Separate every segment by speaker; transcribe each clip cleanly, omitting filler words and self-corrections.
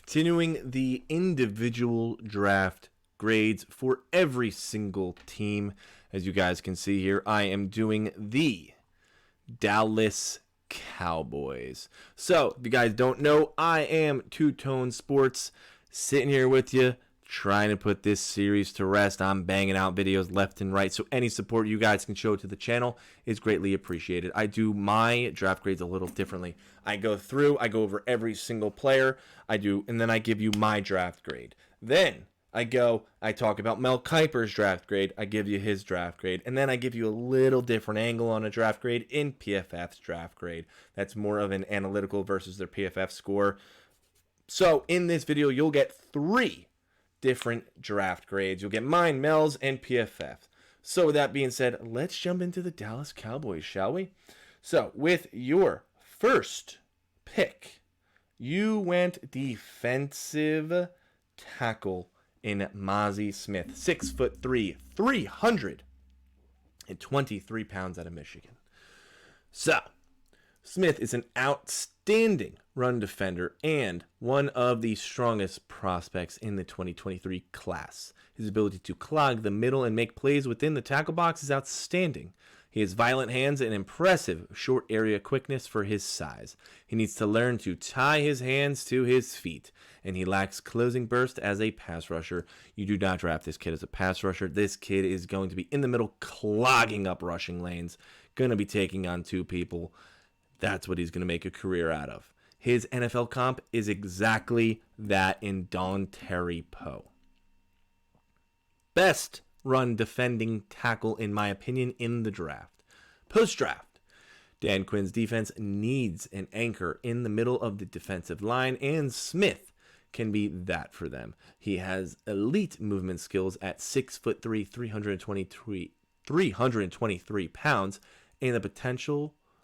Speaker 1: Continuing the individual draft grades for every single team. As you guys can see here, I am doing the Dallas Cowboys. So, if you guys don't know, I am Two Tone Sports, sitting here with you, trying to put this series to rest. I'm banging out videos left and right, so any support you guys can show to the channel is greatly appreciated. I do my draft grades a little differently. I go over every single player, and then I give you my draft grade. Then I talk about Mel Kiper's draft grade, I give you his draft grade, and then I give you a little different angle on a draft grade in PFF's draft grade. That's more of an analytical versus their PFF score. So in this video, you'll get 3 different draft grades. You'll get mine, Mel's, and PFF. So with that being said, let's jump into the Dallas Cowboys, shall we? So with your first pick, you went defensive tackle in Mazi Smith, 6'3", 323 pounds out of Michigan. So Smith is an outstanding run defender and one of the strongest prospects in the 2023 class. His ability to clog the middle and make plays within the tackle box is outstanding. He has violent hands and impressive short area quickness for his size. He needs to learn to tie his hands to his feet, and he lacks closing burst as a pass rusher. You do not draft this kid as a pass rusher. This kid is going to be in the middle clogging up rushing lanes, going to be taking on 2 people. That's what he's going to make a career out of. His NFL comp is exactly that in Dontari Poe. Best run defending tackle, in my opinion, in the draft. Post-draft, Dan Quinn's defense needs an anchor in the middle of the defensive line, and Smith can be that for them. He has elite movement skills at 6'3", 323 pounds,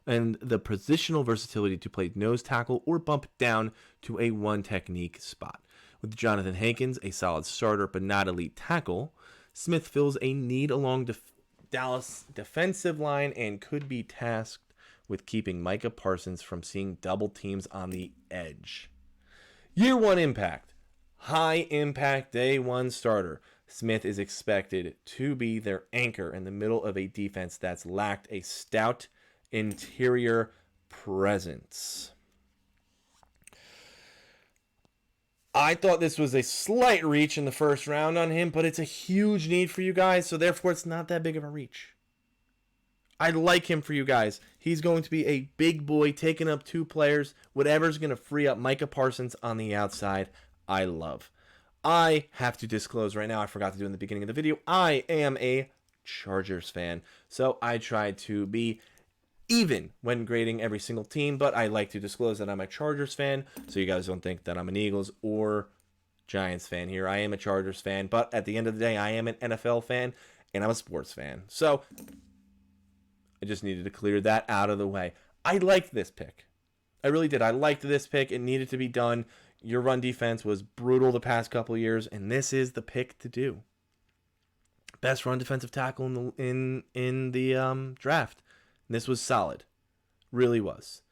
Speaker 1: and the positional versatility to play nose tackle or bump down to a one technique spot. With Jonathan Hankins, a solid starter but not elite tackle, Smith fills a need along Dallas defensive line and could be tasked with keeping Micah Parsons from seeing double teams on the edge. Year 1 impact. High impact day 1 starter. Smith is expected to be their anchor in the middle of a defense that's lacked a stout interior presence. I thought this was a slight reach in the first round on him, but it's a huge need for you guys, so therefore it's not that big of a reach. I like him for you guys. He's going to be a big boy taking up 2 players. Whatever's going to free up Micah Parsons on the outside, I love. I have to disclose right now, I forgot to do in the beginning of the video, I am a Chargers fan. So I try to be even when grading every single team, but I like to disclose that I'm a Chargers fan, so you guys don't think that I'm an Eagles or Giants fan here. I am a Chargers fan, but at the end of the day, I am an NFL fan, and I'm a sports fan. So I just needed to clear that out of the way. I liked this pick. I really did. I liked this pick. It needed to be done. Your run defense was brutal the past couple of years, and this is the pick to do. Best run defensive tackle in the draft. This was solid. Really was.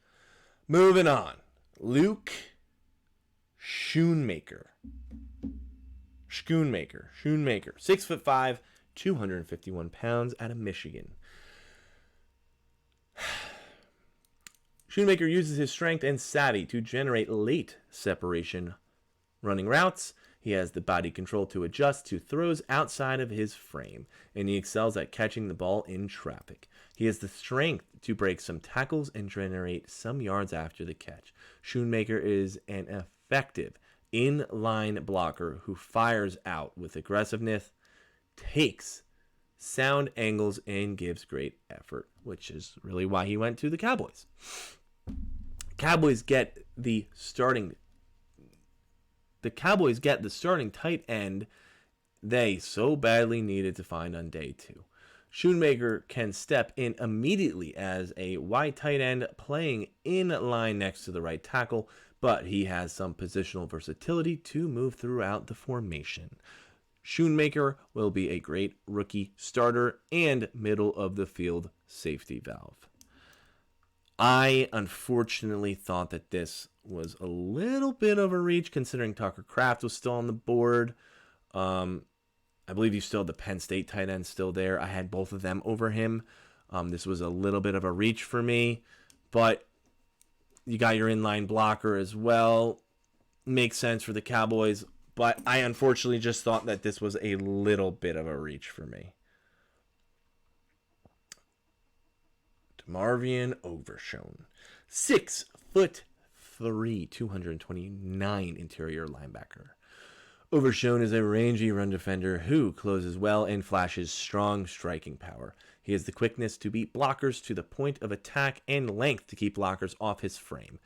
Speaker 1: Moving on. Luke Schoonmaker. 6'5", 251 pounds out of Michigan. Schoonmaker uses his strength and savvy to generate late separation running routes. He has the body control to adjust to throws outside of his frame, and he excels at catching the ball in traffic. He has the strength to break some tackles and generate some yards after the catch. Schoonmaker is an effective in-line blocker who fires out with aggressiveness, takes sound angles, and gives great effort, which is really why he went to the Cowboys. Cowboys get the starting tight end they so badly needed to find on day 2. Schoonmaker can step in immediately as a wide tight end playing in line next to the right tackle, but he has some positional versatility to move throughout the formation. Schoonmaker will be a great rookie starter and middle of the field safety valve. I unfortunately thought that this was a little bit of a reach considering Tucker Kraft was still on the board. I believe you still had the Penn State tight end still there. I had both of them over him. This was a little bit of a reach for me, but you got your inline blocker as well. Makes sense for the Cowboys, but I unfortunately just thought that this was a little bit of a reach for me. Marvian Overshone, 6'3", 229 interior linebacker. Overshone is a rangy run defender who closes well and flashes strong striking power. He has the quickness to beat blockers to the point of attack and length to keep blockers off his frame.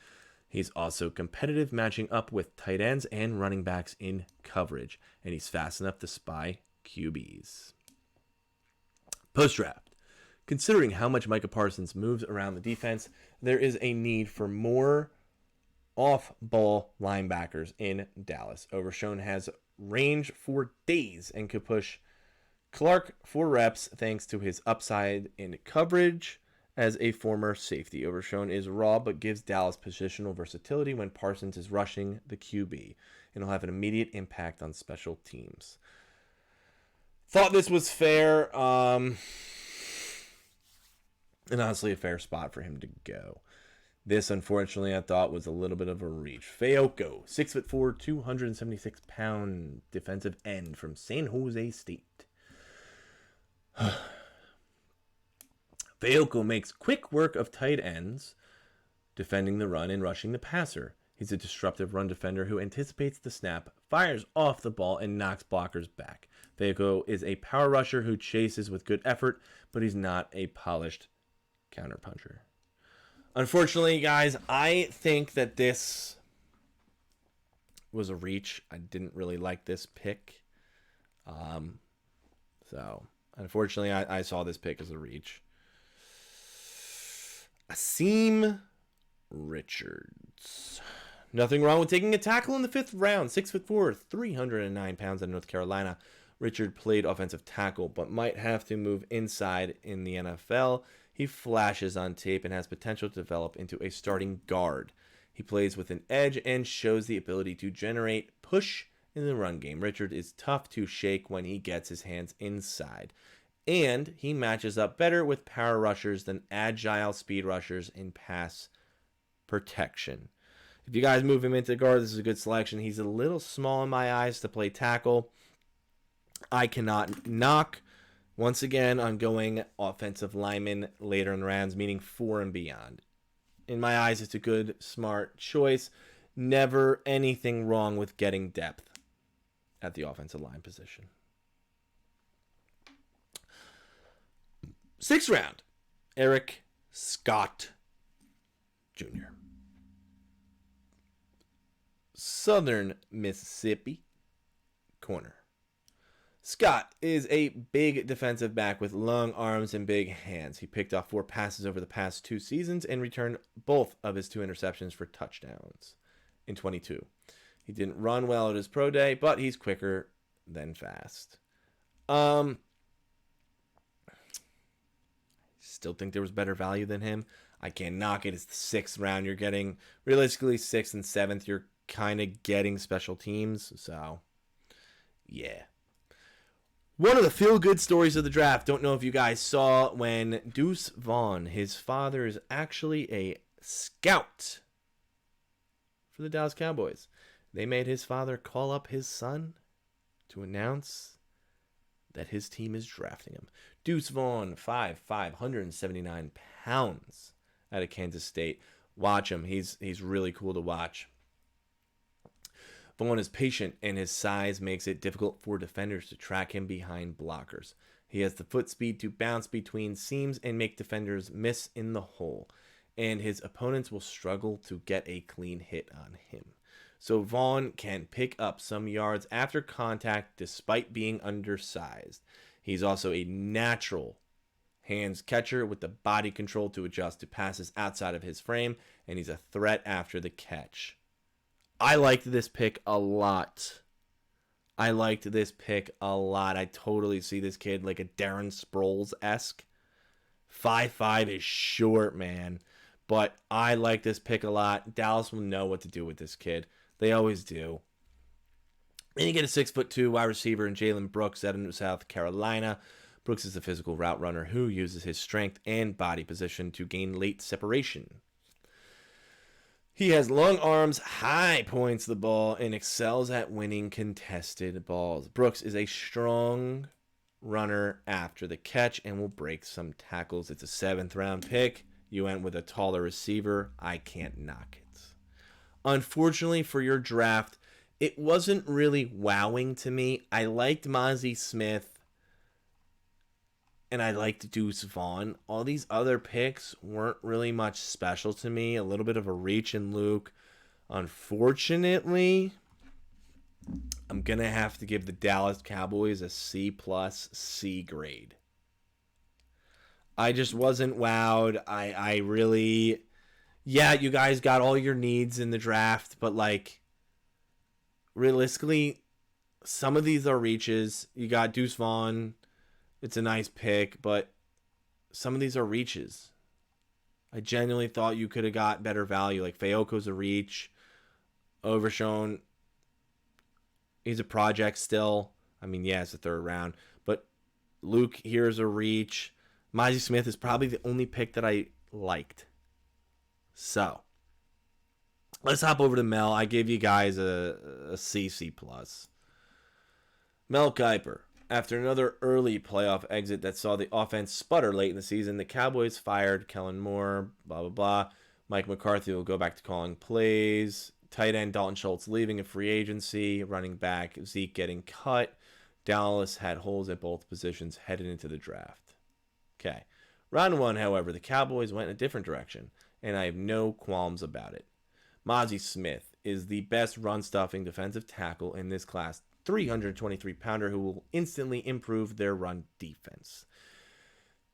Speaker 1: He's also competitive, matching up with tight ends and running backs in coverage, and he's fast enough to spy QBs. Post-draft. Considering how much Micah Parsons moves around the defense, there is a need for more off-ball linebackers in Dallas. Overshone has range for days and could push Clark for reps thanks to his upside in coverage as a former safety. Overshone is raw but gives Dallas positional versatility when Parsons is rushing the QB, and will have an immediate impact on special teams. Thought this was fair. And honestly, a fair spot for him to go. This, unfortunately, I thought was a little bit of a reach. Fayoko, 6'4", 276-pound defensive end from San Jose State. Fayoko makes quick work of tight ends, defending the run and rushing the passer. He's a disruptive run defender who anticipates the snap, fires off the ball, and knocks blockers back. Fayoko is a power rusher who chases with good effort, but he's not a polished counterpuncher. Unfortunately, guys, I think that this was a reach. I didn't really like this pick. So, unfortunately, I saw this pick as a reach. Asim Richards. Nothing wrong with taking a tackle in the 5th round. 6'4", 309 pounds out of North Carolina. Richard played offensive tackle, but might have to move inside in the NFL. He flashes on tape and has potential to develop into a starting guard. He plays with an edge and shows the ability to generate push in the run game. Richard is tough to shake when he gets his hands inside. And he matches up better with power rushers than agile speed rushers in pass protection. If you guys move him into guard, this is a good selection. He's a little small in my eyes to play tackle. I cannot knock, once again, on going offensive lineman later in the rounds, meaning 4 and beyond. In my eyes, it's a good, smart choice. Never anything wrong with getting depth at the offensive line position. 6th round, Eric Scott Jr. Southern Mississippi corner. Scott is a big defensive back with long arms and big hands. He picked off 4 passes over the past 2 seasons and returned both of his 2 interceptions for touchdowns in 22. He didn't run well at his pro day, but he's quicker than fast. Still think there was better value than him. I can't knock it. It's the 6th round. You're getting, realistically, 6th and 7th. You're kind of getting special teams. So, yeah. One of the feel-good stories of the draft. Don't know if you guys saw when Deuce Vaughn, his father is actually a scout for the Dallas Cowboys. They made his father call up his son to announce that his team is drafting him. Deuce Vaughn, 5'5", 179 pounds out of Kansas State. Watch him. He's really cool to watch. Vaughn is patient, and his size makes it difficult for defenders to track him behind blockers. He has the foot speed to bounce between seams and make defenders miss in the hole, and his opponents will struggle to get a clean hit on him. So Vaughn can pick up some yards after contact despite being undersized. He's also a natural hands catcher with the body control to adjust to passes outside of his frame, and he's a threat after the catch. I liked this pick a lot. I totally see this kid like a Darren Sproles-esque. 5'5" is short, man. But I like this pick a lot. Dallas will know what to do with this kid. They always do. Then you get a 6'2" wide receiver in Jalen Brooks out of South Carolina. Brooks is a physical route runner who uses his strength and body position to gain late separation. He has long arms, high points the ball, and excels at winning contested balls. Brooks is a strong runner after the catch and will break some tackles. It's a 7th round pick. You went with a taller receiver. I can't knock it. Unfortunately for your draft, it wasn't really wowing to me. I liked Mozzie Smith and I liked Deuce Vaughn. All these other picks weren't really much special to me. A little bit of a reach in Luke. Unfortunately, I'm going to have to give the Dallas Cowboys a C+ grade. I just wasn't wowed. I really... Yeah, you guys got all your needs in the draft, but like, realistically, some of these are reaches. You got Deuce Vaughn. It's a nice pick, but some of these are reaches. I genuinely thought you could have got better value. Like Feoko's a reach. Overshown. He's a project still. I mean, yeah, it's a 3rd round. But Luke here's a reach. Mozzie Smith is probably the only pick that I liked. So, let's hop over to Mel. I gave you guys a C+. Mel Kiper. After another early playoff exit that saw the offense sputter late in the season, the Cowboys fired Kellen Moore, blah, blah, blah. Mike McCarthy will go back to calling plays. Tight end Dalton Schultz leaving in free agency. Running back Zeke getting cut. Dallas had holes at both positions headed into the draft. Okay. Round 1, however, the Cowboys went a different direction, and I have no qualms about it. Mozzie Smith is the best run-stuffing defensive tackle in this class. 323-pounder who will instantly improve their run defense.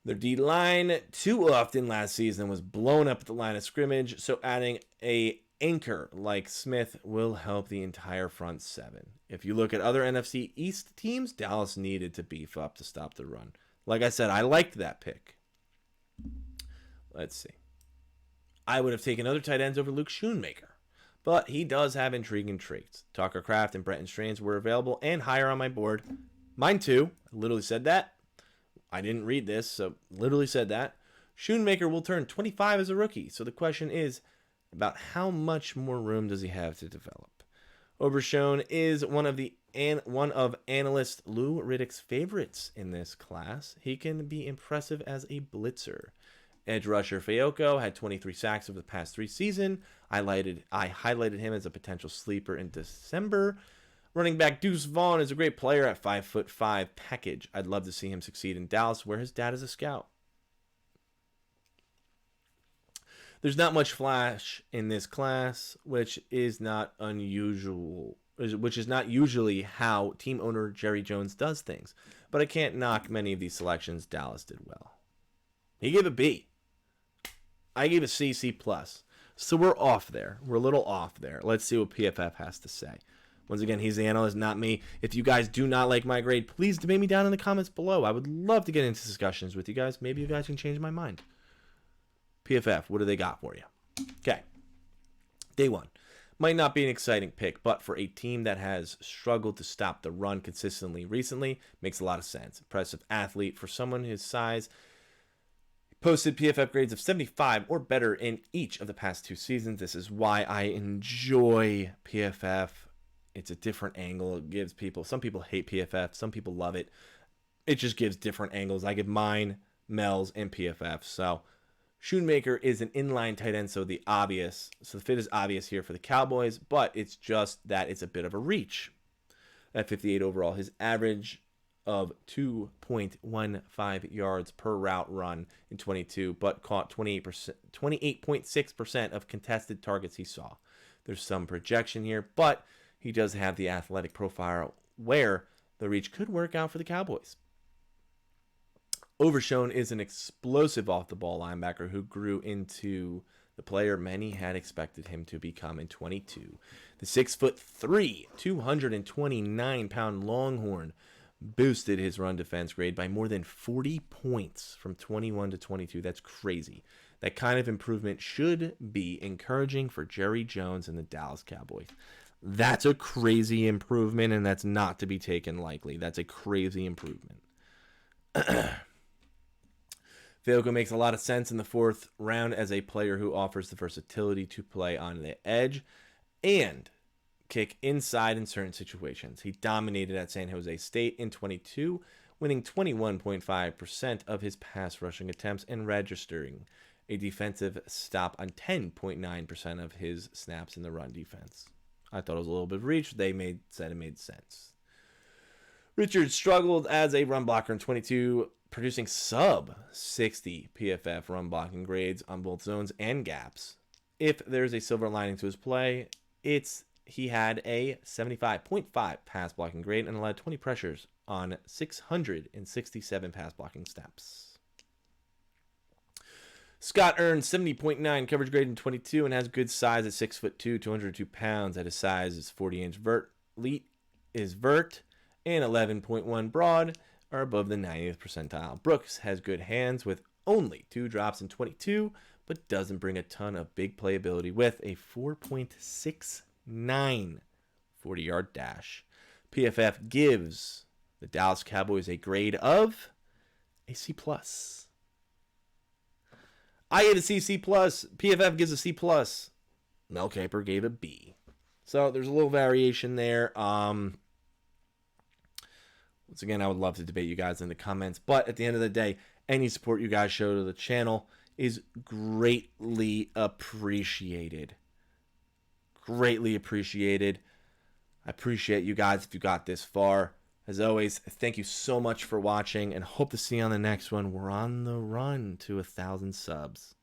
Speaker 1: Their D-line too often last season was blown up at the line of scrimmage, so adding a anchor like Smith will help the entire front 7. If you look at other NFC East teams, Dallas needed to beef up to stop the run. Like I said, I liked that pick. Let's see. I would have taken other tight ends over Luke Schoonmaker. But he does have intriguing traits. Tucker Kraft and Brenton Strange were available and higher on my board. Mine too. I literally said that. I didn't read this, so literally said that. Schoonmaker will turn 25 as a rookie. So the question is about how much more room does he have to develop? Overshown is one of analyst Lou Riddick's favorites in this class. He can be impressive as a blitzer. Edge rusher Feoko had 23 sacks over the past 3 seasons. I highlighted him as a potential sleeper in December. Running back Deuce Vaughn is a great player at 5'5" package. I'd love to see him succeed in Dallas, where his dad is a scout. There's not much flash in this class, which is not unusual. Which is not usually how team owner Jerry Jones does things. But I can't knock many of these selections. Dallas did well. He gave a B. I gave a C+. So we're off there. We're a little off there. Let's see what PFF has to say. Once again, he's the analyst, not me. If you guys do not like my grade, please debate me down in the comments below. I would love to get into discussions with you guys. Maybe you guys can change my mind. PFF, what do they got for you? Okay. Day 1. Might not be an exciting pick, but for a team that has struggled to stop the run consistently recently, makes a lot of sense. Impressive athlete for someone his size. Posted PFF grades of 75 or better in each of the past 2 seasons. This is why I enjoy PFF. It's a different angle. It gives people, some people hate PFF, some people love it. It just gives different angles. I give mine, Mel's, and PFF. So Schoonmaker is an inline tight end, so the fit is obvious here for the Cowboys, but it's just that it's a bit of a reach. At 58 overall, his average of 2.15 yards per route run in 22, but caught 28.6% of contested targets he saw. There's some projection here, but he does have the athletic profile where the reach could work out for the Cowboys. Overshown is an explosive off-the-ball linebacker who grew into the player many had expected him to become in 22. The 6'3", 229-pound Longhorn boosted his run defense grade by more than 40 points from 21 to 22. That's crazy. That kind of improvement should be encouraging for Jerry Jones and the Dallas Cowboys. That's a crazy improvement, and that's not to be taken lightly. That's a crazy improvement. Fielko makes a lot of sense in the 4th round as a player who offers the versatility to play on the edge and kick inside in certain situations. He dominated at San Jose State in 22, winning 21.5% of his pass rushing attempts and registering a defensive stop on 10.9% of his snaps in the run defense. I thought it was a little bit of reach. They said it made sense. Richard struggled as a run blocker in 22, producing sub 60 PFF run blocking grades on both zones and gaps. If there's a silver lining to his play, it's he had a 75.5 pass blocking grade and allowed 20 pressures on 667 pass blocking snaps. Scott earned 70.9 coverage grade in 22 and has good size at 6'2", 202 pounds. At his size, his 40-inch vert and 11.1 broad are above the 90th percentile. Brooks has good hands with only 2 drops in 22, but doesn't bring a ton of big playability with a 4.69 40-yard dash. PFF gives the Dallas Cowboys a grade of a C+. I gave a C+. PFF gives a C+. Mel Kiper gave a B. So there's a little variation there. Once again, I would love to debate you guys in the comments. But at the end of the day, any support you guys show to the channel is greatly appreciated. Greatly appreciated. I appreciate you guys if you got this far. As always, thank you so much for watching and hope to see you on the next one. We're on the run to 1,000 subs.